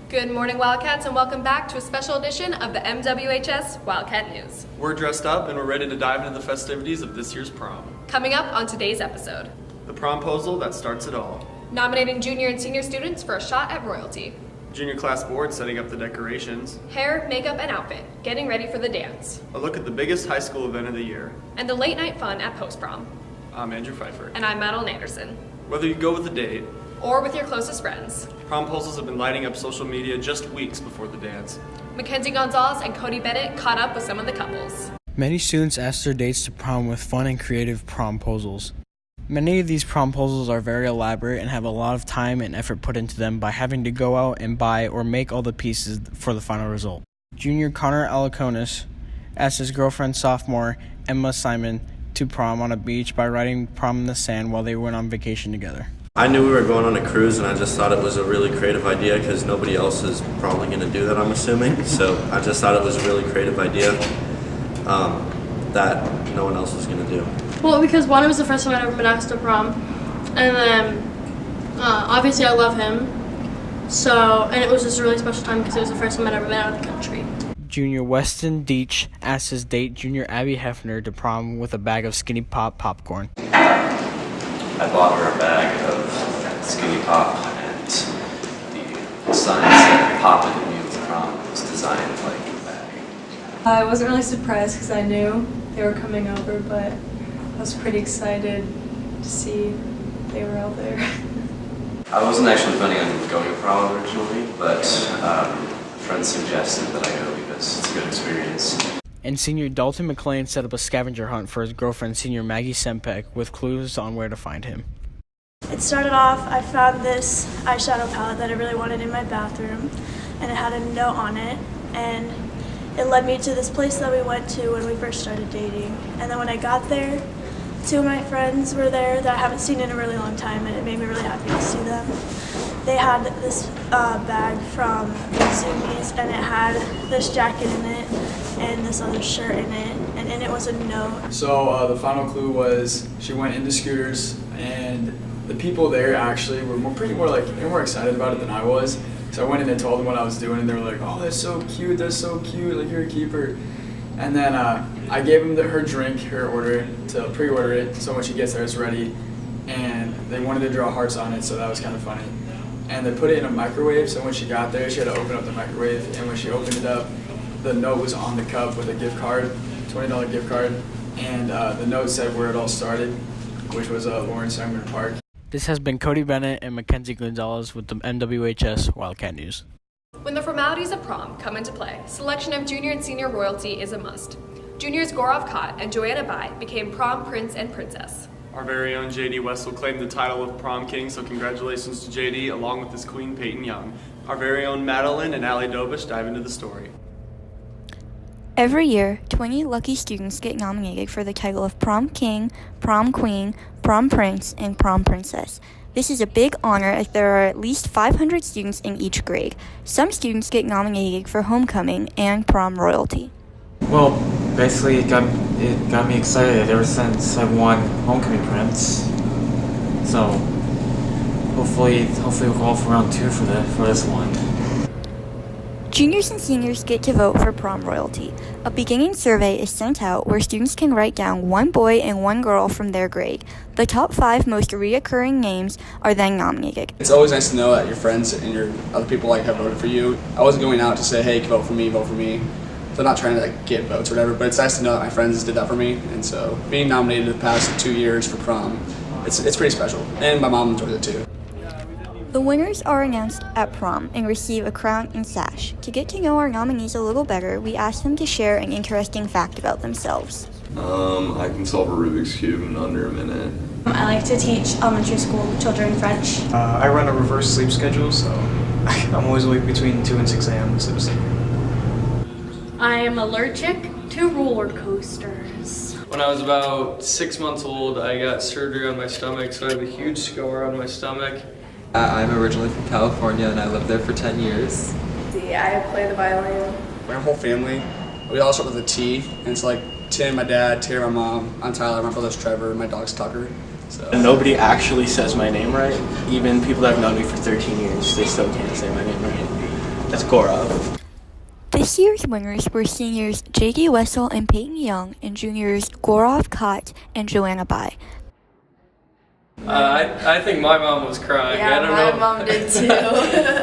Good morning, Wildcats, and welcome back to a special edition of the MWHS Wildcat News. We're dressed up and we're ready to dive into the festivities of this year's prom. Coming up on today's episode, The promposal that starts it all. Nominating junior and senior students for a shot at royalty. Junior class board setting up the decorations. Hair, makeup, and outfit, getting ready for the dance. A look at the biggest high school event of the year. And the late night fun at post-prom. I'm Andrew Pfeiffer. And I'm Madeline Anderson. Whether you go with a date or with your closest friends, promposals have been lighting up social media just weeks before the dance. Mackenzie Gonzalez and Cody Bennett caught up with some of the couples. Many students ask their dates to prom with fun and creative promposals. Many of these promposals are very elaborate and have a lot of time and effort put into them by having to go out and buy or make all the pieces for the final result. Junior Connor Alaconis asked his girlfriend sophomore Emma Simon to prom on a beach by writing prom in the sand while they went on vacation together. I knew we were going on a cruise, and I just thought it was a really creative idea because nobody else is probably going to do that, I'm assuming. So I just thought it was a really creative idea that no one else was going to do. Well, because one, it was the first time I'd ever been asked to prom, and then obviously I love him. So, and it was just a really special time because it was the first time I'd ever been out of the country. Junior Weston Deach asked his date, Junior Abby Hefner, to prom with a bag of Skinny Pop popcorn. I bought her a bag of Skinny Pop, and the sign said "Pop in the New Prom" was designed like the bag. I wasn't really surprised because I knew they were coming over, but I was pretty excited to see they were out there. I wasn't actually planning on going to prom originally, but a friend suggested that I go because it's a good experience. And senior Dalton McLean set up a scavenger hunt for his girlfriend, senior Maggie Sempek, with clues on where to find him. It started off, I found this eyeshadow palette that I really wanted in my bathroom, and it had a note on it, and it led me to this place that we went to when we first started dating. And then when I got there, two of my friends were there that I haven't seen in a really long time, and it made me really happy to see them. They had this bag from Zoomies, and it had this jacket in it and this other shirt in it, and in it was a note. So the final clue was she went into Scooters, and the people there actually were they were more excited about it than I was. So I went in and told them what I was doing, and they were like, "Oh, that's so cute, like you're a keeper." And then I gave them her drink, her order, to pre-order it, so when she gets there it's ready. And they wanted to draw hearts on it, so that was kind of funny. And they put it in a microwave, so when she got there she had to open up the microwave, and when she opened it up, the note was on the cup with a gift card, $20 gift card, and the note said where it all started, which was Lawrence Sumner Park. This has been Cody Bennett and Mackenzie Gonzalez with the MWHS Wildcat News. When the formalities of prom come into play, selection of junior and senior royalty is a must. Juniors Gorov Kott and Joanna Bai became prom prince and princess. Our very own JD Wessel claimed the title of prom king, so congratulations to JD along with his queen Peyton Young. Our very own Madeline and Allie Dobish dive into the story. Every year, 20 lucky students get nominated for the title of Prom King, Prom Queen, Prom Prince, and Prom Princess. This is a big honor as there are at least 500 students in each grade. Some students get nominated for homecoming and prom royalty. Well, basically it got me excited ever since I won Homecoming Prince. So hopefully we'll go for round 2 for this one. Juniors and seniors get to vote for prom royalty. A beginning survey is sent out where students can write down one boy and one girl from their grade. The top 5 most reoccurring names are then nominated. It's always nice to know that your friends and your other people have voted for you. I wasn't going out to say, hey, vote for me. So I'm not trying to get votes or whatever, but it's nice to know that my friends did that for me. And so being nominated the past 2 years for prom, it's pretty special. And my mom enjoys it too. The winners are announced at prom and receive a crown and sash. To get to know our nominees a little better, we asked them to share an interesting fact about themselves. I can solve a Rubik's Cube in under a minute. I like to teach elementary school children French. I run a reverse sleep schedule, so I'm always awake between 2 and 6 a.m. instead of sleeping. I am allergic to roller coasters. When I was about 6 months old, I got surgery on my stomach, so I have a huge scar on my stomach. I'm originally from California, and I lived there for 10 years. I play the violin. My whole family, we all start with a T, and it's like Tim, my dad, Tara, my mom, I'm Tyler, my brother's Trevor, my dog's Tucker. So. Nobody actually says my name right. Even people that have known me for 13 years, they still can't say my name right. It's Gaurav. This year's winners were seniors J.D. Wessel and Peyton Young and juniors Gaurav Kott and Joanna Bai. I think my mom was crying. Yeah, I don't my know. mom did too.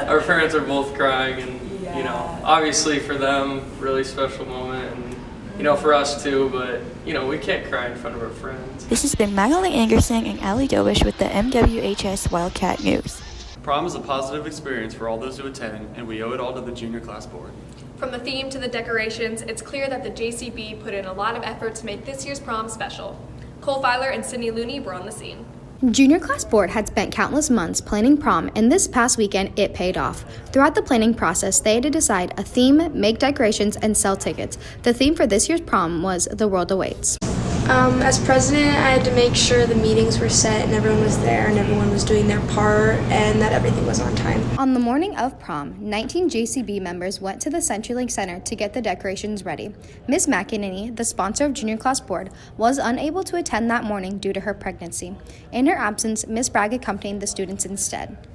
Our parents are both crying, and you know, obviously for them, really special moment, and you know, for us too. But you know, we can't cry in front of our friends. This has been Madeline Anderson and Allie Dobish with the MWHS Wildcat News. Prom is a positive experience for all those who attend, and we owe it all to the junior class board. From the theme to the decorations, it's clear that the JCB put in a lot of effort to make this year's prom special. Cole Filer and Sydney Looney were on the scene. Junior class board had spent countless months planning prom, and this past weekend it paid off. Throughout the planning process, they had to decide a theme, make decorations, and sell tickets. The theme for this year's prom was The World Awaits. As president, I had to make sure the meetings were set and everyone was there and everyone was doing their part and that everything was on time. On the morning of prom, 19 JCB members went to the CenturyLink Center to get the decorations ready. Ms. McEnany, the sponsor of Junior Class Board, was unable to attend that morning due to her pregnancy. In her absence, Ms. Bragg accompanied the students instead.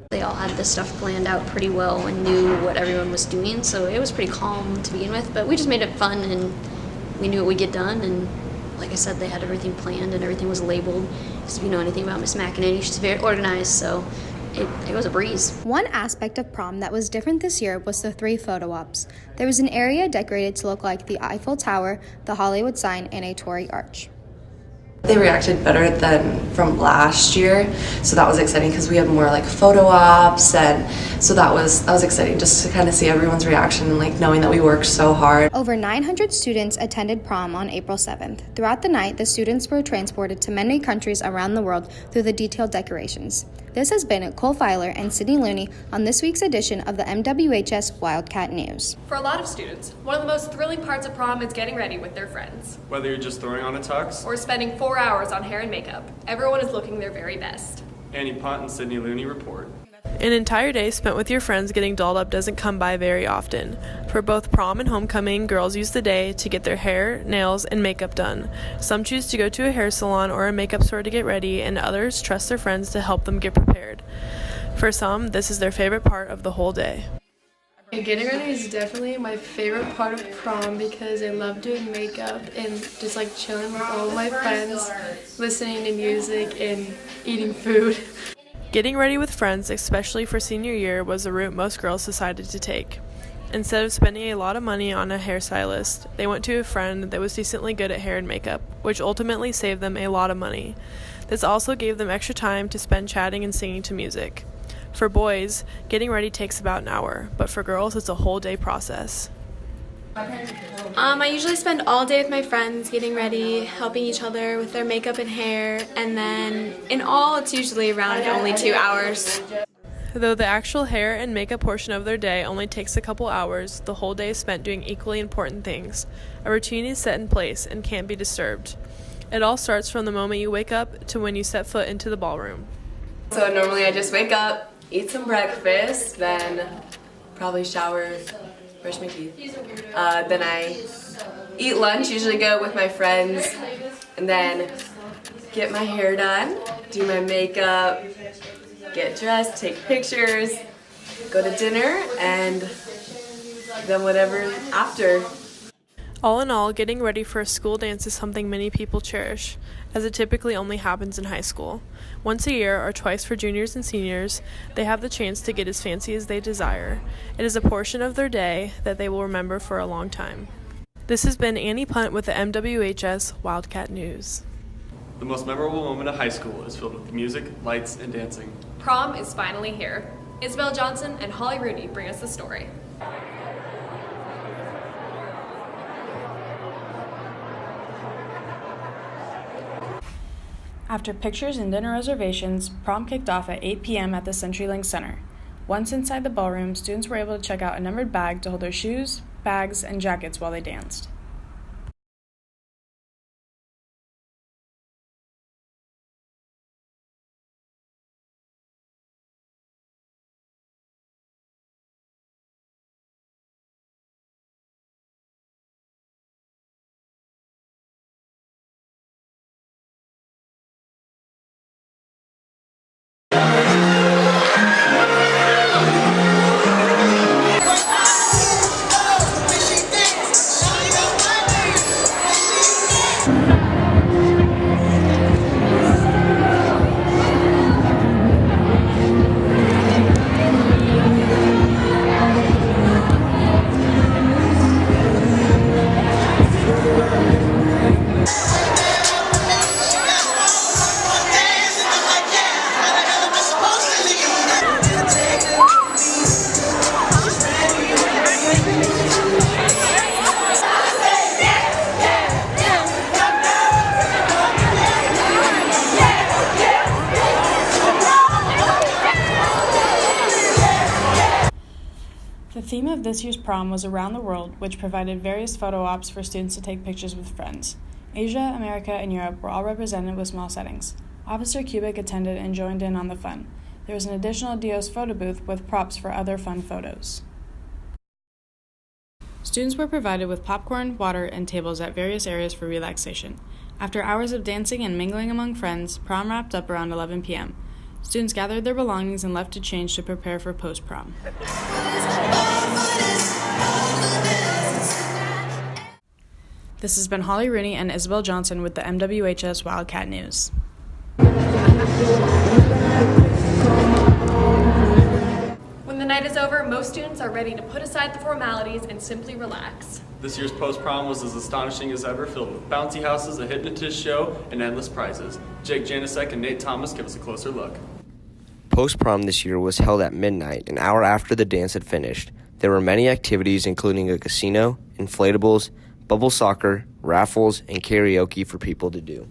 They all had this stuff planned out pretty well and knew what everyone was doing, so it was pretty calm to begin with, but we just made it fun and we knew what we'd get done, and like I said, they had everything planned and everything was labeled. Because if you know anything about Miss McEnany, she's very organized, so it was a breeze. One aspect of prom that was different this year was the 3 photo ops. There was an area decorated to look like the Eiffel Tower, the Hollywood sign, and a Tory arch. They reacted better than from last year, so that was exciting because we had more like photo ops, and so that was exciting just to kind of see everyone's reaction and like knowing that we worked so hard. Over 900 students attended prom on April 7th. Throughout the night, the students were transported to many countries around the world through the detailed decorations. This has been Cole Filer and Sydney Looney on this week's edition of the MWHS Wildcat News. For a lot of students, one of the most thrilling parts of prom is getting ready with their friends. Whether you're just throwing on a tux Or spending 4 hours on hair and makeup, everyone is looking their very best. Annie Punt and Sydney Looney report. An entire day spent with your friends getting dolled up doesn't come by very often. For both prom and homecoming, girls use the day to get their hair, nails, and makeup done. Some choose to go to a hair salon or a makeup store to get ready, and others trust their friends to help them get prepared. For some, this is their favorite part of the whole day. Getting ready is definitely my favorite part of prom because I love doing makeup and just like chilling with all of my friends, listening to music and eating food. Getting ready with friends, especially for senior year, was the route most girls decided to take. Instead of spending a lot of money on a hairstylist, they went to a friend that was decently good at hair and makeup, which ultimately saved them a lot of money. This also gave them extra time to spend chatting and singing to music. For boys, getting ready takes about an hour, but for girls, it's a whole day process. I usually spend all day with my friends getting ready, helping each other with their makeup and hair, and then in all it's usually around only 2 hours. Though the actual hair and makeup portion of their day only takes a couple hours, the whole day is spent doing equally important things. A routine is set in place and can't be disturbed. It all starts from the moment you wake up to when you step foot into the ballroom. So normally I just wake up, eat some breakfast, then probably shower, brush my teeth. Then I eat lunch, usually go with my friends, and then get my hair done, do my makeup, get dressed, take pictures, go to dinner, and then whatever after. All in all, getting ready for a school dance is something many people cherish, as it typically only happens in high school. Once a year, or twice for juniors and seniors, they have the chance to get as fancy as they desire. It is a portion of their day that they will remember for a long time. This has been Annie Punt with the MWHS Wildcat News. The most memorable moment of high school is filled with music, lights, and dancing. Prom is finally here. Isabel Johnson and Holly Rooney bring us the story. After pictures and dinner reservations, prom kicked off at 8 p.m. at the CenturyLink Center. Once inside the ballroom, students were able to check out a numbered bag to hold their shoes, bags, and jackets while they danced. The theme of this year's prom was Around the World, which provided various photo ops for students to take pictures with friends. Asia, America, and Europe were all represented with small settings. Officer Kubik attended and joined in on the fun. There was an additional Dios photo booth with props for other fun photos. Students were provided with popcorn, water, and tables at various areas for relaxation. After hours of dancing and mingling among friends, prom wrapped up around 11 p.m. Students gathered their belongings and left to change to prepare for post-prom. This has been Holly Rooney and Isabel Johnson with the MWHS Wildcat News. When the night is over, most students are ready to put aside the formalities and simply relax. This year's post-prom was as astonishing as ever, filled with bouncy houses, a hypnotist show, and endless prizes. Jake Janisek and Nate Thomas give us a closer look. Post-prom this year was held at midnight, an hour after the dance had finished. There were many activities, including a casino, inflatables, bubble soccer, raffles, and karaoke for people to do.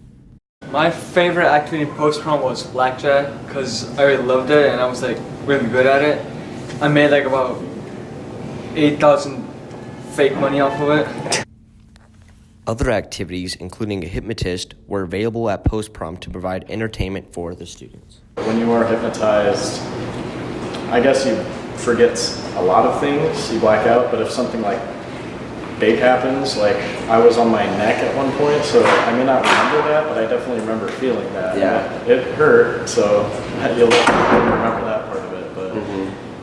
My favorite activity in post-prom was blackjack because I really loved it and I was like really good at it. I made like about 8,000 fake money off of it. Other activities, including a hypnotist, were available at post-prom to provide entertainment for the students. When you are hypnotized, I guess you forget a lot of things, you black out, but if something like big happens, like I was on my neck at one point, so I may not remember that, but I definitely remember feeling that. Yeah. It hurt, so you'll definitely remember that part of it, but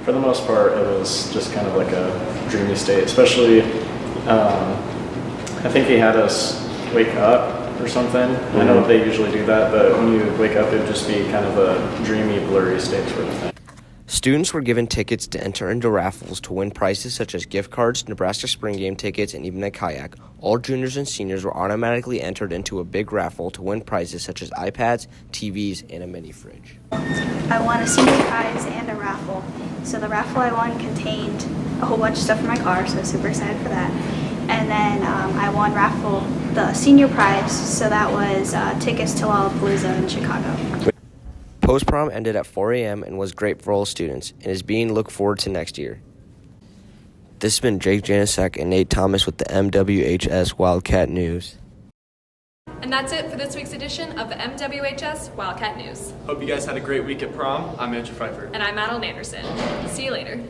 for the most part, it was just kind of like a dreamy state, especially, I think he had us wake up or something. I know they usually do that, but when you wake up, it would just be kind of a dreamy, blurry state sort of thing. Students were given tickets to enter into raffles to win prizes such as gift cards, Nebraska spring game tickets, and even a kayak. All juniors and seniors were automatically entered into a big raffle to win prizes such as iPads, TVs, and a mini fridge. I won a senior prize and a raffle. So the raffle I won contained a whole bunch of stuff for my car, so I was super excited for that. And then I won raffle the senior prize, so that was tickets to Lollapalooza in Chicago. Post-prom ended at 4 a.m. and was great for all students and is being looked forward to next year. This has been Jake Janisek and Nate Thomas with the MWHS Wildcat News. And that's it for this week's edition of the MWHS Wildcat News. Hope you guys had a great week at prom. I'm Andrew Pfeiffer. And I'm Madeline Anderson. See you later.